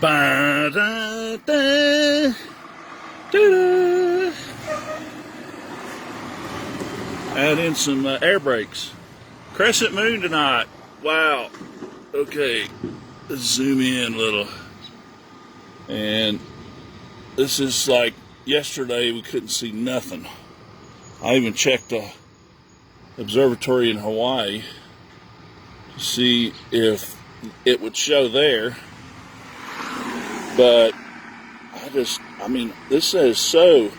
Ba-da-da, da-da. Add in some air brakes. Crescent moon tonight. Wow. Okay, let's zoom in a little. And this is like yesterday, we couldn't see nothing. I even checked the observatory in Hawaii to see if it would show there. But I mean, this says so.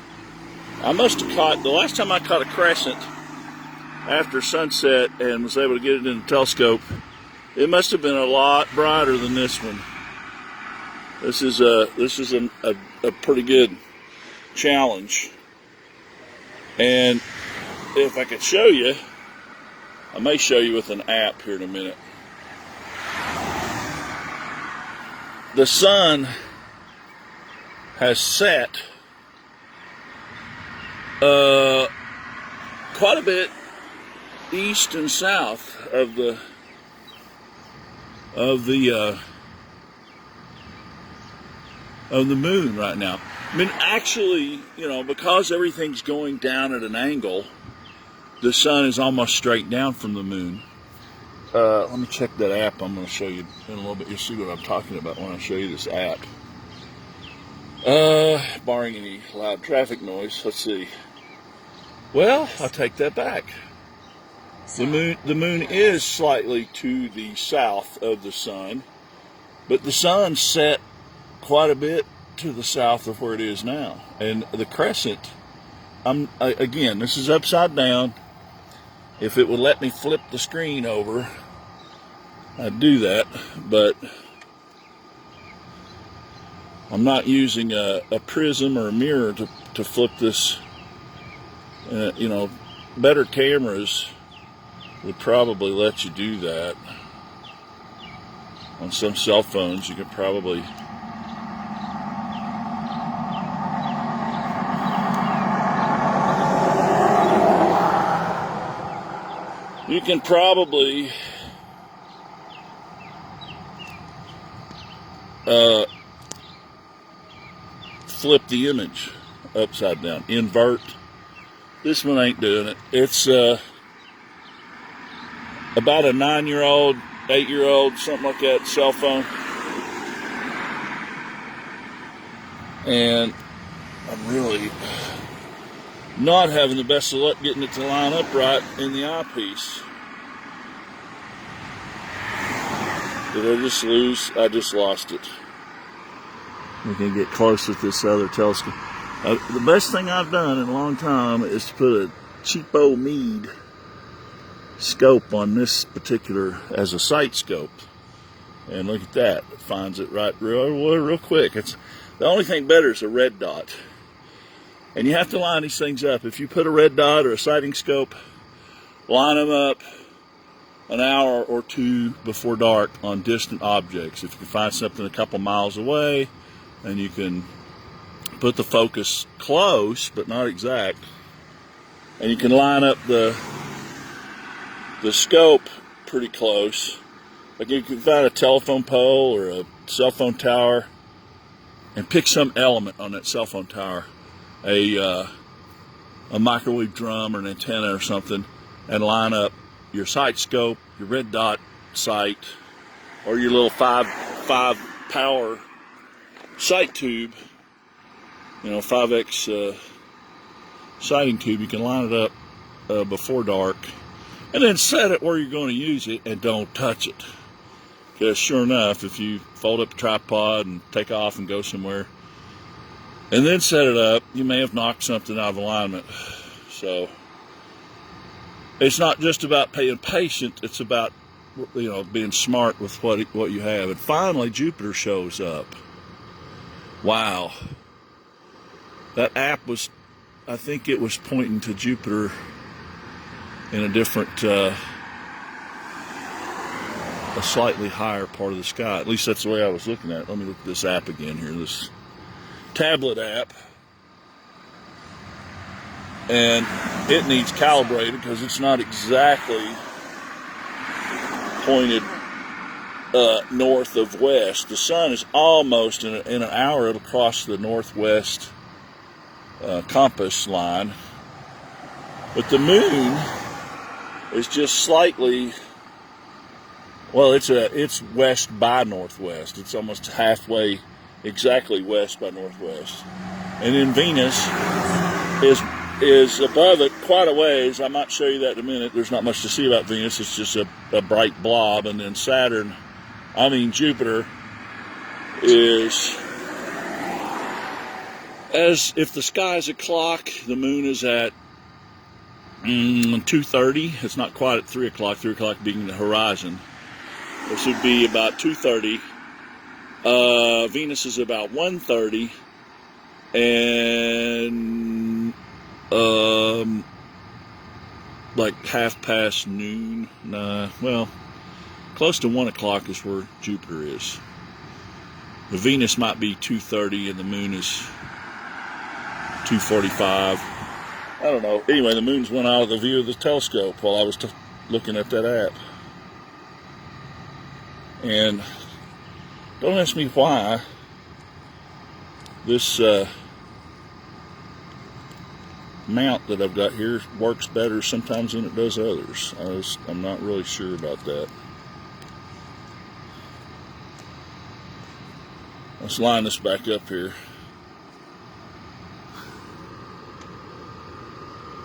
I must have caught, the last time I caught a crescent after sunset and was able to get it in the telescope, it must have been a lot brighter than this one. This is a pretty good challenge. And if I could show you, I may show you with an app here in a minute. The sun has set quite a bit east and south of the moon right now. I mean, actually, you know, because everything's going down at an angle, the sun is almost straight down from the moon. Let me check that app. I'm going to show you in a little bit. You'll see what I'm talking about when I show you this app. Barring any loud traffic noise. Let's see. Well, I'll take that back. The moon is slightly to the south of the sun, but the sun set quite a bit to the south of where it is now. And the crescent, again, this is upside down. If it would let me flip the screen over, I'd do that, but I'm not using a prism or a mirror to flip this. You know, better cameras would probably let you do that. On some cell phones, you could probably flip the image upside down, invert. This one ain't doing it. It's about a 9-year-old, 8-year-old, something like that, cell phone. And I'm really not having the best of luck getting it to line up right in the eyepiece. Did I just lose? I just lost it. We can get close with this other telescope. The best thing I've done in a long time is to put a cheapo Meade scope on this particular as a sight scope. And look at that. It finds it right real quick. It's the only thing better is a red dot. And you have to line these things up. If you put a red dot or a sighting scope, line them up an hour or two before dark on distant objects. If you can find something a couple miles away, and you can put the focus close, but not exact, and you can line up the scope pretty close. Like you can find a telephone pole or a cell phone tower and pick some element on that cell phone tower, a microwave drum or an antenna or something, and line up your sight scope, your red dot sight, or your little 5 power sight tube, you know, 5X sighting tube. You can line it up before dark, and then set it where you're going to use it, and don't touch it. Because sure enough, if you fold up a tripod and take off and go somewhere, and then set it up, you may have knocked something out of alignment. So it's not just about being patient, it's about, you know, being smart with what you have. And finally, Jupiter shows up. Wow. That app was, I think it was pointing to Jupiter in a different, a slightly higher part of the sky. At least that's the way I was looking at it. Let me look at this app again here, this tablet app. And it needs calibrated because it's not exactly pointed north of west. The sun is almost in an hour. It'll cross the northwest compass line, but the moon is just slightly. Well, it's west by northwest. It's almost halfway, exactly west by northwest, and then Venus is above it quite a ways. I might show you that in a minute. There's not much to see about Venus. It's just a bright blob, and then Jupiter is, as if the sky's a clock, the moon is at 2:30. It's not quite at 3 o'clock, 3 o'clock being the horizon. This would be about 2:30. Venus is about 1:30, and like half past noon. Well, close to 1 o'clock is where Jupiter is. The Venus might be 2:30, and the moon is 2:45. I don't know. Anyway, the moon's went out of the view of the telescope while I was looking at that app. And don't ask me why this mount that I've got here works better sometimes than it does others. I'm not really sure about that. Let's line this back up here.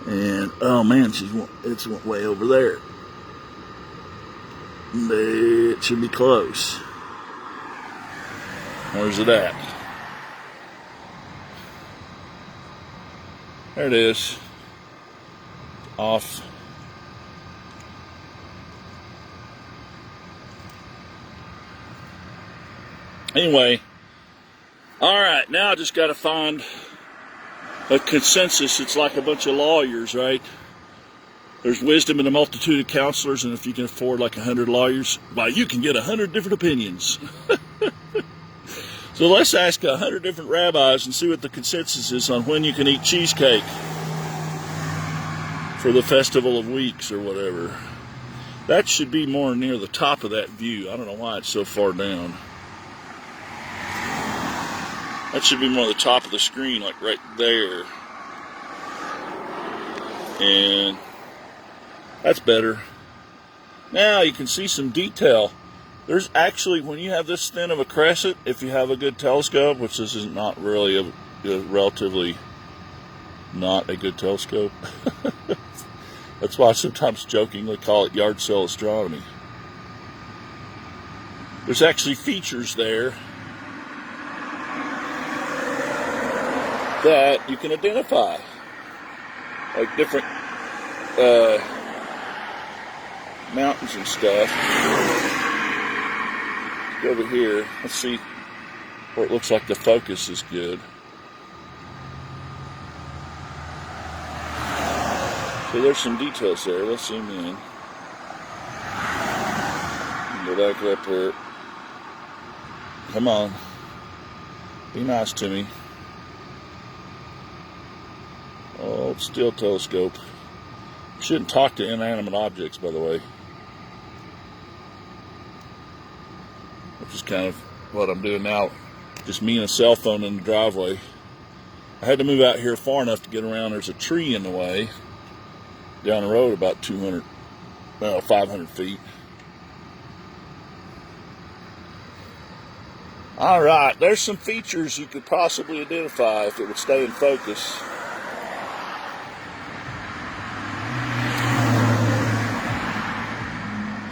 And, oh man, it's way over there. It should be close. Where's it at? There it is. Off. Anyway, all right, now I just got to find a consensus. It's like a bunch of lawyers, right? There's wisdom in a multitude of counselors, and if you can afford like 100 lawyers, well, you can get 100 different opinions. So let's ask 100 different rabbis and see what the consensus is on when you can eat cheesecake for the Festival of Weeks or whatever. That should be more near the top of that view. I don't know why it's so far down. That should be more the top of the screen, like right there. And that's better. Now you can see some detail. There's actually, when you have this thin of a crescent, if you have a good telescope, which this is not really a relatively not a good telescope. That's why I sometimes jokingly call it yard sale astronomy. There's actually features there that you can identify, like different mountains and stuff. Let's go over here. Let's see where it looks like the focus is good. So there's some details there. Let's zoom in. Go back up there. Come on. Be nice to me. Oh, still telescope. Shouldn't talk to inanimate objects, by the way. Which is kind of what I'm doing now. Just me and a cell phone in the driveway. I had to move out here far enough to get around. There's a tree in the way. Down the road about 500 feet. All right, there's some features you could possibly identify if it would stay in focus.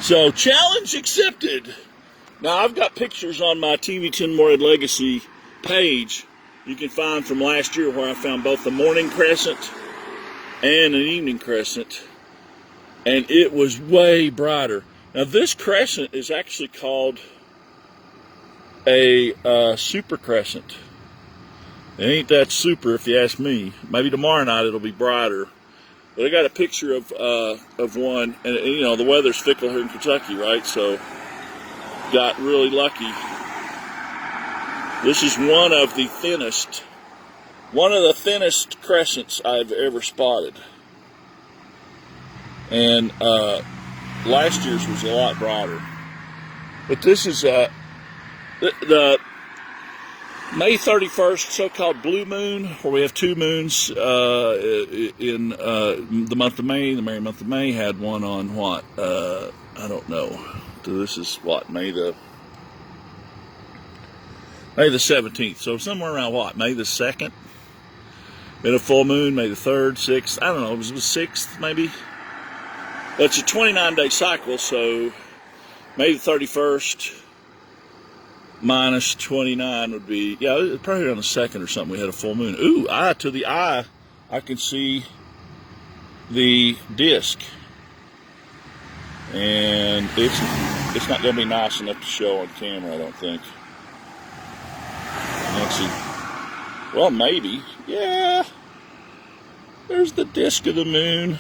So, challenge accepted. Now, I've got pictures on my TV10 Morehead Legacy page you can find from last year where I found both the morning crescent and an evening crescent, and it was way brighter. Now, this crescent is actually called a super crescent. It ain't that super if you ask me. Maybe tomorrow night it'll be brighter. But I got a picture of one, and you know, the weather's fickle here in Kentucky, right? So, got really lucky. This is one of the thinnest crescents I've ever spotted. And last year's was a lot brighter. But this is the May 31st so-called blue moon, where we have two moons in the month of May. The merry month of May had one on what? I don't know. So this is what, May the 17th. So somewhere around what? May the 2nd? Been a full moon, May the 3rd, 6th. I don't know. It was the 6th maybe. But it's a 29-day cycle, so May the 31st minus 29 would be, yeah, probably on the 2nd or something we had a full moon. Ooh, to the eye, I can see the disc. And it's not going to be nice enough to show on camera, I don't think. Actually, well, maybe. Yeah. There's the disc of the moon.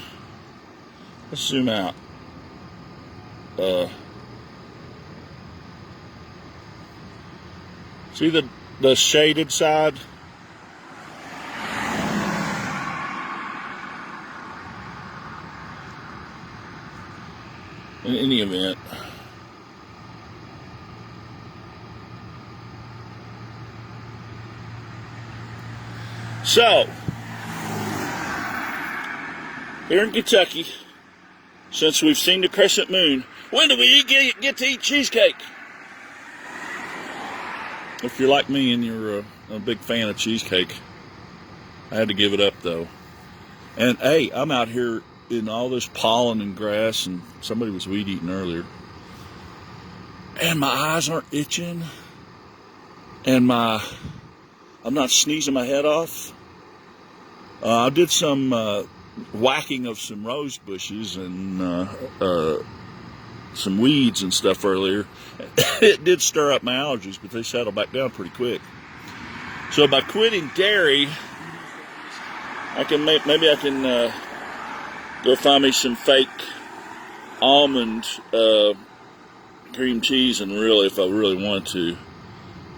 Let's zoom out. See the shaded side? In any event. So, here in Kentucky, since we've seen the crescent moon, when do we get to eat cheesecake? If you're like me and you're a big fan of cheesecake, I had to give it up though. And hey, I'm out here in all this pollen and grass, and somebody was weed eating earlier, and my eyes aren't itching, and I'm not sneezing my head off. I did some whacking of some rose bushes and some weeds and stuff earlier. It did stir up my allergies, but they settled back down pretty quick. So by quitting dairy, maybe I can go find me some fake almond cream cheese, and really, if I really want to,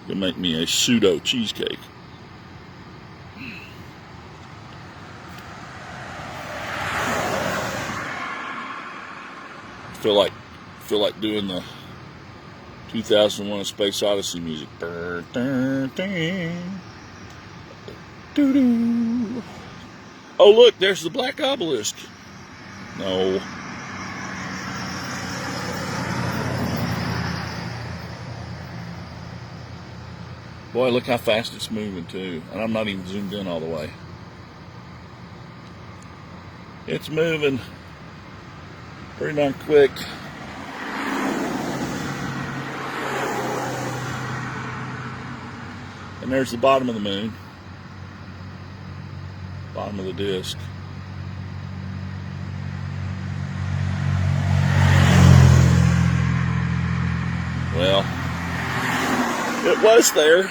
it make me a pseudo cheesecake. Feel like doing the 2001: A Space Odyssey music. Oh, look, there's the black obelisk. No. Boy, look how fast it's moving too. And I'm not even zoomed in all the way. It's moving pretty darn quick. And there's the bottom of the moon. Bottom of the disc. Well, it was there.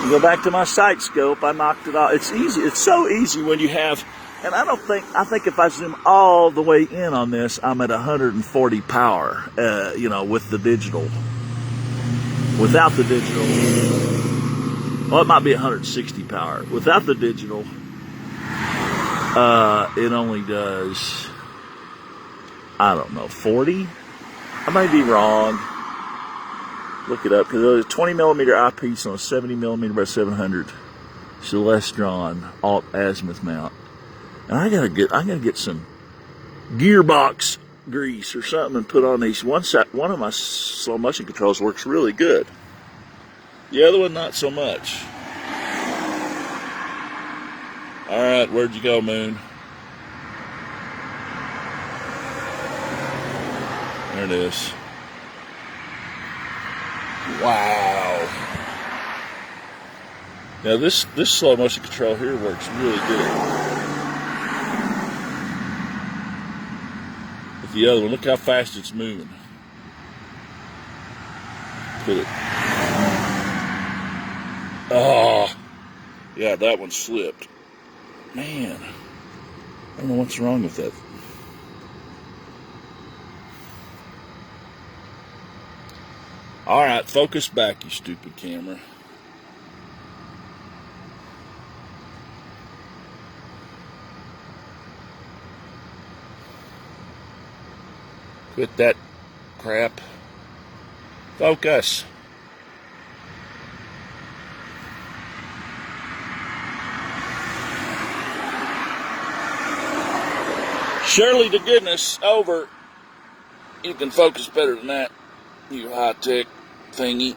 You go back to my sight scope, I knocked it off. It's easy. It's so easy when you have, and I think if I zoom all the way in on this, I'm at 140 power, with the digital. Without the digital, well, it might be 160 power. Without the digital, it only does, I don't know, 40? I might be wrong. Look it up, because there's a 20 millimeter eyepiece on a 70 millimeter by 700 Celestron alt azimuth mount, and I gotta get some gearbox grease or something and put on these. One of my slow motion controls works really good. The other one not so much. All right, where'd you go, moon? There it is. Wow. Now this slow motion control here works really good. With the other one, look how fast it's moving. Put it. Oh, yeah, that one slipped. Man, I don't know what's wrong with that. All right, focus back, you stupid camera. Quit that crap. Focus. Surely to goodness, over. You can focus better than that, you high-tech thingy.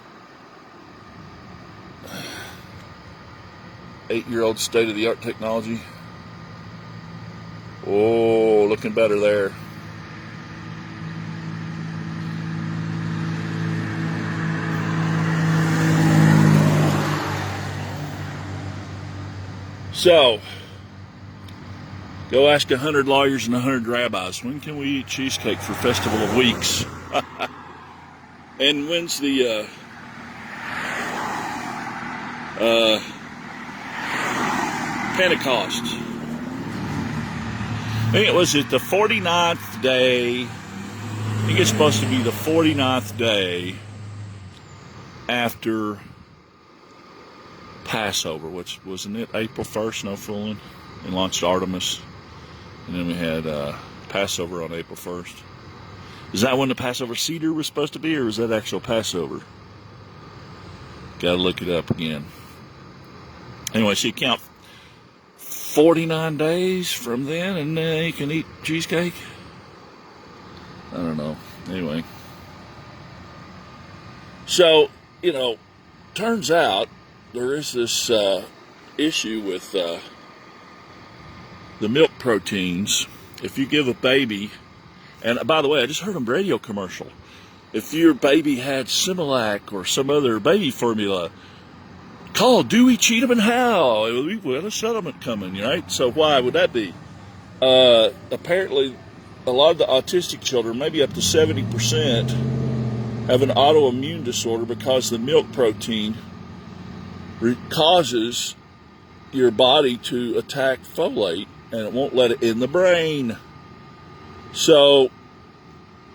8-year-old state-of-the-art technology. Oh, looking better there. So, go ask 100 lawyers and 100 rabbis, when can we eat cheesecake for Festival of Weeks? And when's the Pentacost? I think it was the 49th day. I think it's supposed to be the 49th day after Passover, which wasn't it April 1st, no fooling, and launched Artemis. And then we had Passover on April 1st. Is that when the Passover Seder was supposed to be, or is that actual Passover? Gotta look it up again. Anyway, so you count 49 days from then, and you can eat cheesecake? I don't know. Anyway. So, turns out there is this issue with the milk proteins. If you give a baby, and by the way, I just heard a radio commercial. If your baby had Similac or some other baby formula, call Dewey, Cheatham, and Howe. We got a settlement coming, right? So why would that be? Apparently, a lot of the autistic children, maybe up to 70%, have an autoimmune disorder because the milk protein causes your body to attack folate, and it won't let it in the brain. So,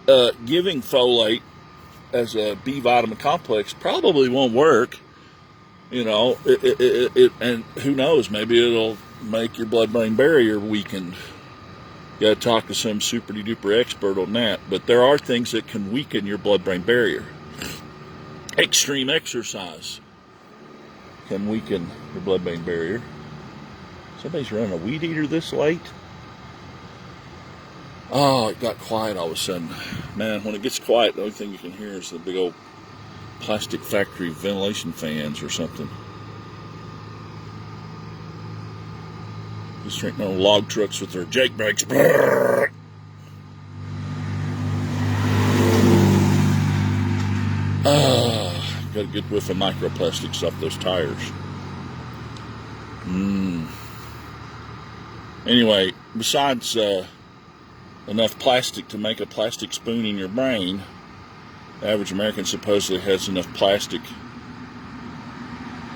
giving folate as a B vitamin complex probably won't work. And who knows, maybe it'll make your blood-brain barrier weakened. You gotta talk to some super-duper expert on that. But there are things that can weaken your blood-brain barrier. Extreme exercise can weaken your blood-brain barrier. Somebody's running a weed eater this late? Oh, it got quiet all of a sudden. Man, when it gets quiet, the only thing you can hear is the big old plastic factory ventilation fans or something. Just ain't no log trucks with their jake brakes. Brrr. Got a good whiff of microplastics off those tires. Anyway, besides enough plastic to make a plastic spoon in your brain, the average American supposedly has enough plastic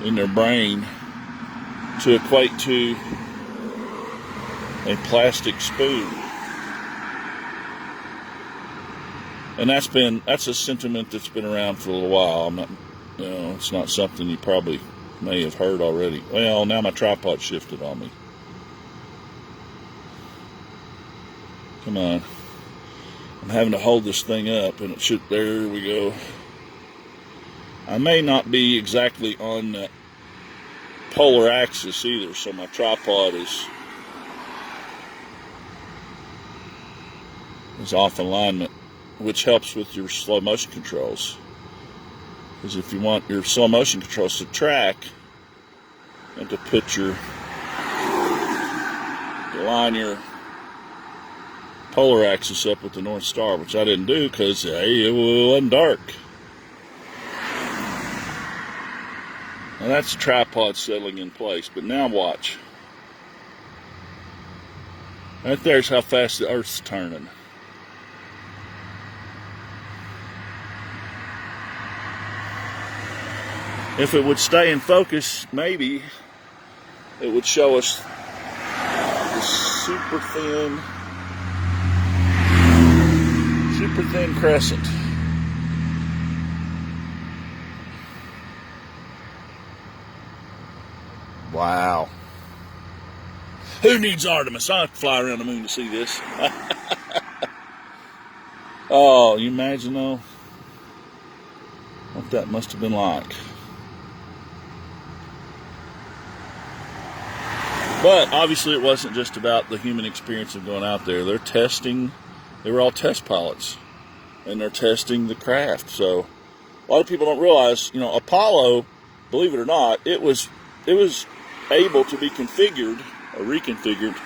in their brain to equate to a plastic spoon. And that's a sentiment that's been around for a little while. It's not something you probably may have heard already. Well, now my tripod shifted on me. Come on. I'm having to hold this thing up, and it should, there we go. I may not be exactly on the polar axis either, so my tripod is off alignment, which helps with your slow motion controls. Because if you want your slow motion controls to track and to put you line your polar axis up with the North Star, which I didn't do because it wasn't dark. Now that's the tripod settling in place, but now watch. Right there's how fast the Earth's turning. If it would stay in focus, maybe it would show us the super thin crescent. Wow. Who needs Artemis? I'll fly around the moon to see this. Oh, you imagine though? what that must have been like. But obviously it wasn't just about the human experience of going out there. They were all test pilots, and they're testing the craft. So a lot of people don't realize, Apollo, believe it or not, it was able to be configured or reconfigured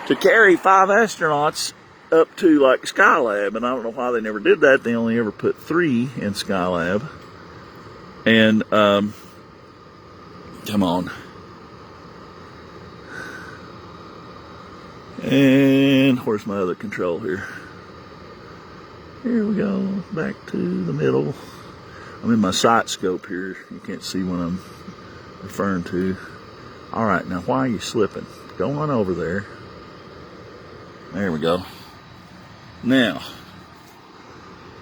to carry 5 astronauts up to like Skylab, and I don't know why they never did that. They only ever put 3 in Skylab. And come on. And where's my other control here? Here we go, back to the middle. I'm in my sight scope here. You can't see what I'm referring to. All right, now why are you slipping? Go on over there. There we go. Now,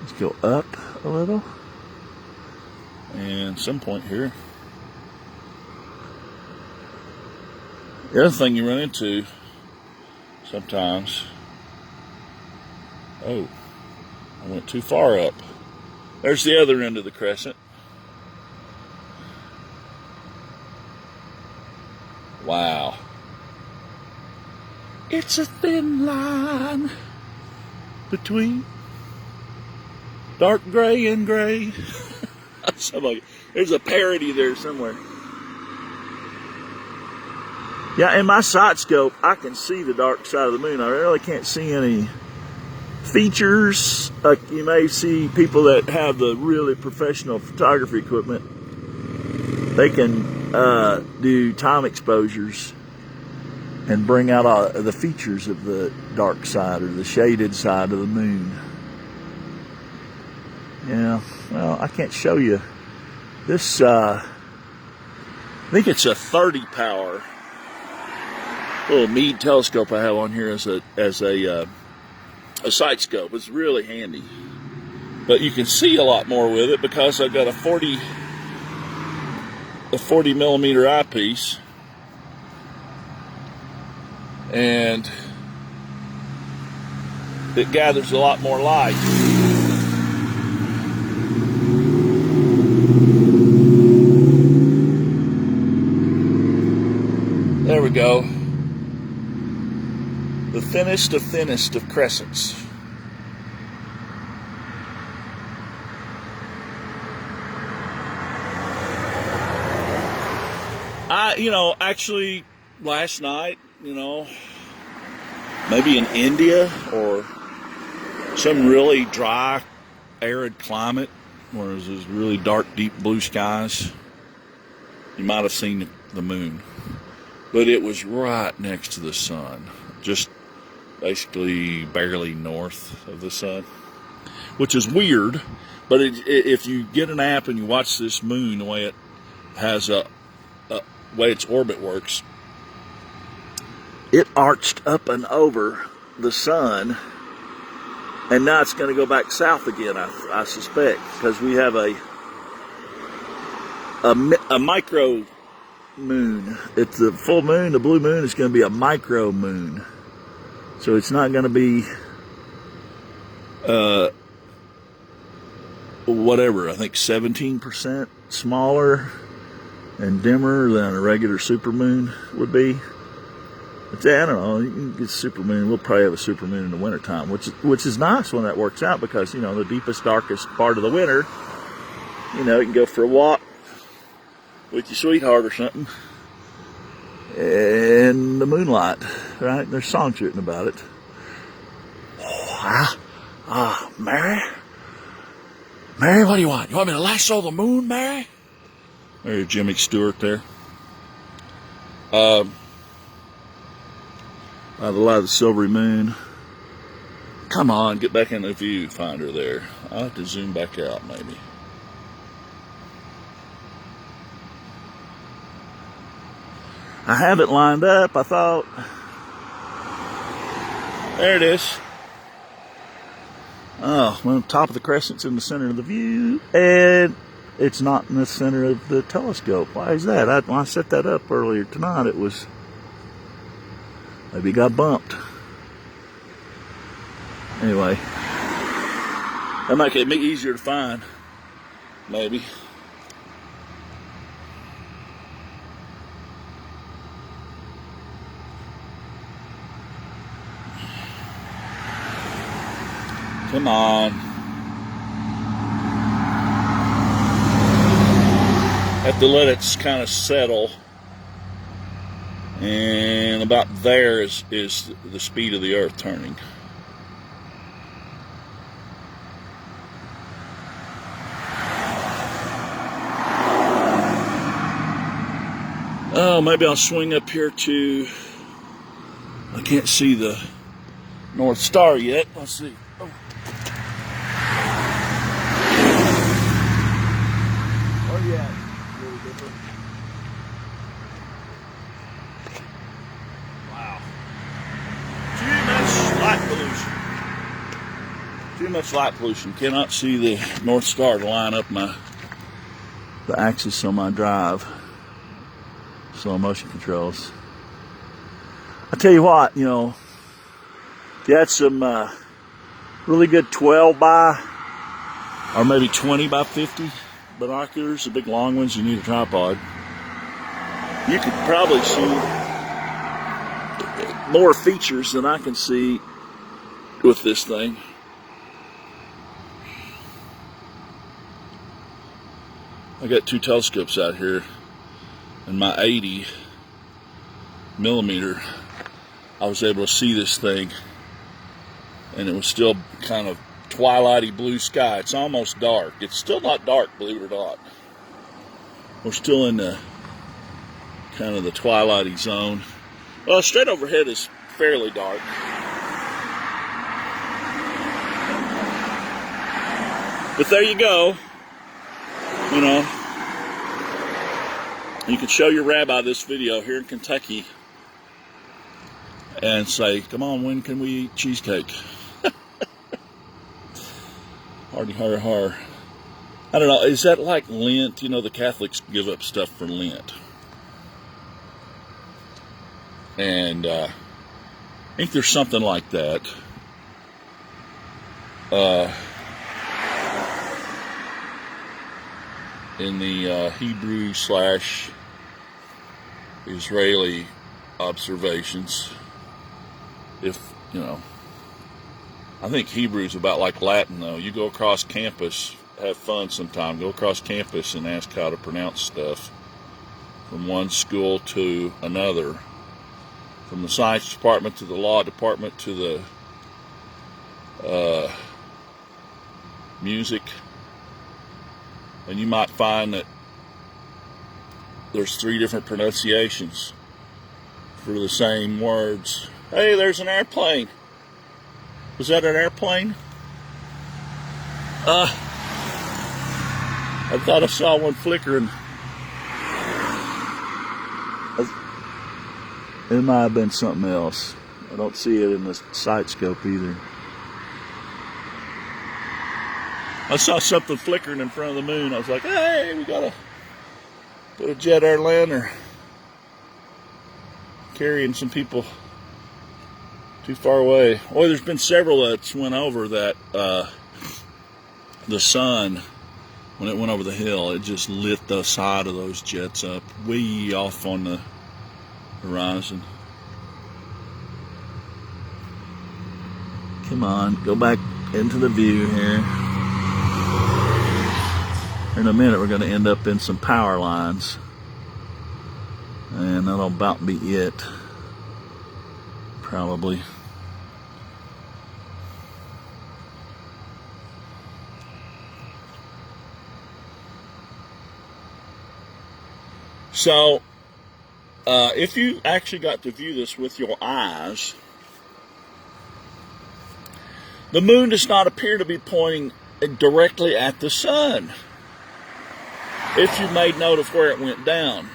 let's go up a little. And some point here. The other thing you run into sometimes, oh, I went too far up. There's the other end of the crescent. Wow. It's a thin line between dark gray and gray. There's a parody there somewhere. Yeah, in my sight scope, I can see the dark side of the moon. I really can't see any features. Like you may see people that have the really professional photography equipment. They can do time exposures and bring out all the features of the dark side or the shaded side of the moon. Yeah, well, I can't show you this. I think it's a 30 power little Meade telescope I have on here as a sight scope. It's really handy, but you can see a lot more with it because I've got a 40 millimeter eyepiece, and it gathers a lot more light. There we go. The thinnest of crescents. Actually last night, maybe in India or some really dry, arid climate where there's really dark, deep blue skies, you might have seen the moon. But it was right next to the sun, just basically barely north of the sun, which is weird. But if you get an app and you watch this moon, the way it has way its orbit works, it arched up and over the sun, and now it's going to go back south again, I suspect, because we have a micro moon. It's the full moon. The blue moon is going to be a micro moon, so it's not going to be whatever, I think 17% smaller and dimmer than a regular supermoon would be. But I don't know, you can get supermoon. We'll probably have a supermoon in the wintertime, which is nice when that works out, because the deepest, darkest part of the winter, you can go for a walk with your sweetheart or something, and the moonlight, right? There's songs written about it. Mary, what do you want? You want me to lasso the moon, Mary? There's Jimmy Stewart there. The light of the silvery moon. Come on, get back in the viewfinder there. I'll have to zoom back out, maybe. I have it lined up, I thought. There it is. Oh, well, the top of the crescent's in the center of the view, and it's not in the center of the telescope. Why is that? When I set that up earlier tonight, it was, maybe it got bumped. Anyway, that might make it easier to find. maybe. Come on. Have to let it kind of settle. And about there is the speed of the earth turning. Oh, maybe I'll swing up here to, I can't see the North Star yet. Let's see. Oh. Where you at? Really different. Wow. Too much light pollution. Too much light pollution. Cannot see the North Star to line up the axis on my drive. Slow motion controls. I tell you what, you know, if you had some really good 12 by or maybe 20 by 50 binoculars, the big long ones, you need a tripod. You could probably see more features than I can see with this thing. I got 2 telescopes out here. And my 80 millimeter, I was able to see this thing, and it was still kind of twilighty blue sky. It's almost dark. It's still not dark, believe it or not. We're still in the kind of the twilighty zone. Well, straight overhead is fairly dark. But there you go. You know, you can show your rabbi this video here in Kentucky and say, come on, when can we eat cheesecake? Hardy har har. I don't know, is that like Lent? You know, the Catholics give up stuff for Lent. And I think there's something like that. In the Hebrew/Israeli observations, if, you know, I think Hebrew's about like Latin, though. You go across campus, have fun sometime, go across campus and ask how to pronounce stuff from one school to another, from the science department to the law department to the music. And you might find that there's 3 different pronunciations for the same words. Hey, there's an airplane. Was that an airplane? I thought I saw one flickering. It might have been something else. I don't see it in the sight scope either. I saw something flickering in front of the moon. I was like, hey, we gotta put a jet airliner carrying some people too far away. Well, there's been several that's went over that the sun, when it went over the hill, it just lit the side of those jets up way off on the horizon. Come on, go back into the view here. In a minute, we're going to end up in some power lines, and that'll about be it, probably. So, if you actually got to view this with your eyes, the moon does not appear to be pointing directly at the sun, if you made note of where it went down.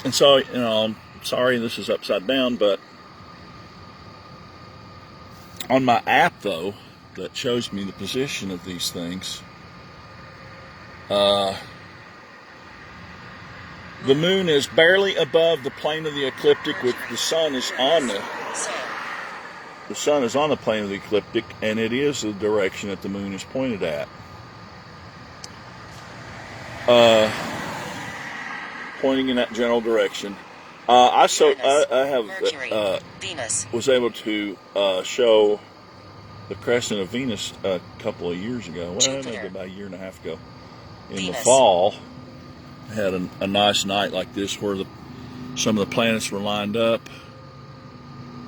And so, you know, I'm sorry this is upside down, but on my app, though, that shows me the position of these things, the moon is barely above the plane of the ecliptic, which the sun is on the sun is on the plane of the ecliptic, and it is the direction that the moon is pointed at. pointing in that general direction. I have Venus. was able to show the crescent of Venus a couple of years ago. Well, maybe about a year and a half ago. In the fall, had a nice night like this where some of the planets were lined up.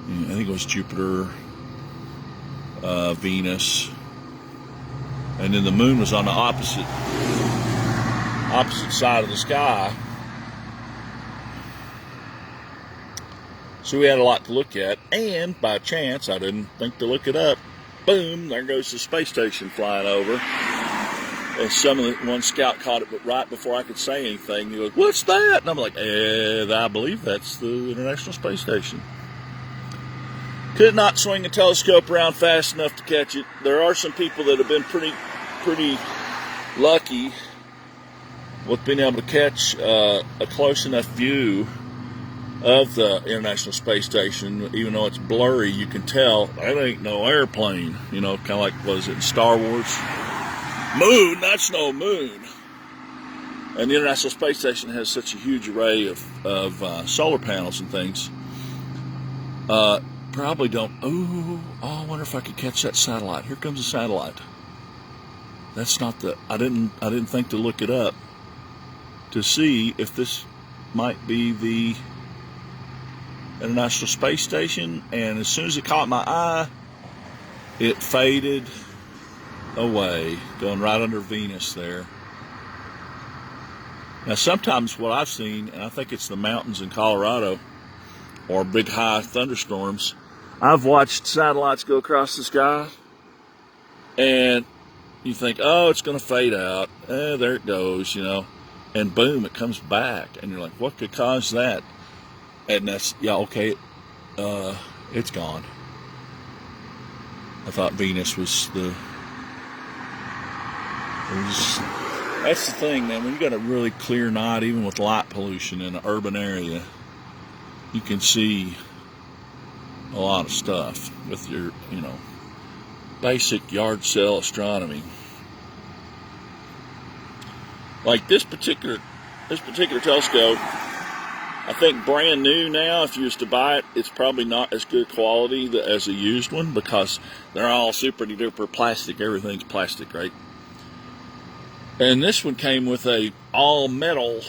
I think it was Jupiter, Venus, and then the moon was on the opposite side of the sky. So we had a lot to look at, and by chance, I didn't think to look it up. Boom, there goes the space station flying over. And one scout caught it, but right before I could say anything, he goes, "What's that?" And I'm like, I believe that's the International Space Station. Could not swing a telescope around fast enough to catch it. There are some people that have been pretty lucky with being able to catch a close enough view of the International Space Station. Even though it's blurry, you can tell that ain't no airplane. You know, kind of like, what is it, in Star Wars? Moon, that's no moon. And the International Space Station has such a huge array of solar panels and things. Probably don't. I wonder if I could catch that satellite. Here comes a satellite. That's not the. I didn't think to look it up to see if this might be the International Space Station. And as soon as it caught my eye, it faded away, going right under Venus there. Now, sometimes what I've seen, and I think it's the mountains in Colorado or big high thunderstorms, I've watched satellites go across the sky, and you think, oh, it's going to fade out. There it goes, you know, and boom, it comes back, and you're like, what could cause that? And that's, yeah, okay, it's gone. I thought Venus was that's the thing, man. When you got a really clear night, even with light pollution in an urban area, you can see a lot of stuff with your, basic yard sale astronomy. Like this particular telescope, I think brand new now, if you was to buy it, it's probably not as good quality as a used one because they're all super duper plastic. Everything's plastic, right? And this one came with a all metal,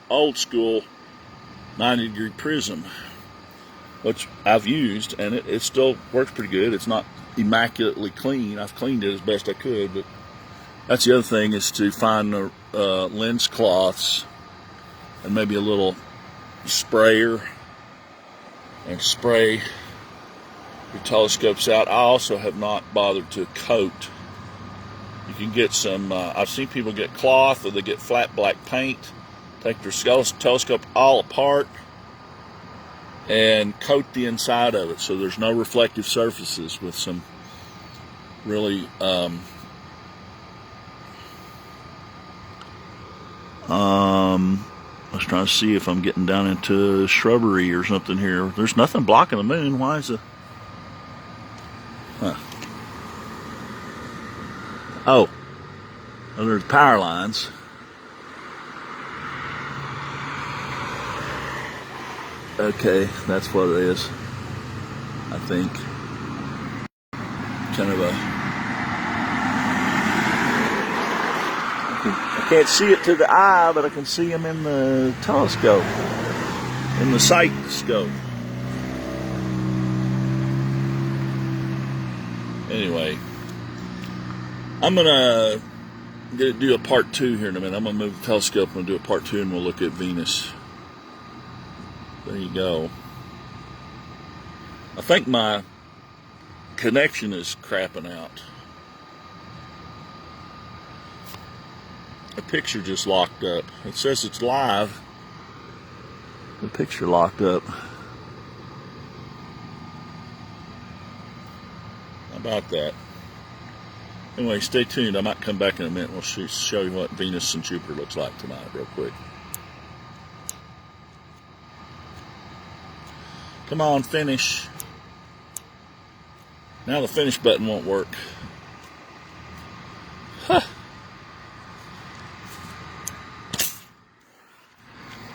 old school 90-degree prism, which I've used, and it still works pretty good. It's not immaculately clean. I've cleaned it as best I could, but that's the other thing, is to find the lens cloths and maybe a little sprayer and spray your telescopes out. I also have not bothered to coat. You can get some, I've seen people get cloth, or they get flat black paint, take their telescope all apart and coat the inside of it so there's no reflective surfaces with some really I was trying to see if I'm getting down into shrubbery or something here. There's nothing blocking the moon. Why is it? Oh, there's power lines. Okay, that's what it is, I think. Kind of I can't see it to the eye, but I can see them in the telescope, in the sight scope. Anyway, I'm gonna do a part 2 here in a minute. I'm gonna move the telescope and do a part 2, and we'll look at Venus. There you go. I think my connection is crapping out. The picture just locked up. It says it's live. The picture locked up. How about that? Anyway, stay tuned. I might come back in a minute. We'll show you what Venus and Jupiter looks like tonight real quick. Come on, finish. Now the finish button won't work. Huh.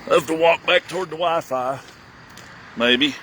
I have to walk back toward the Wi-Fi, maybe.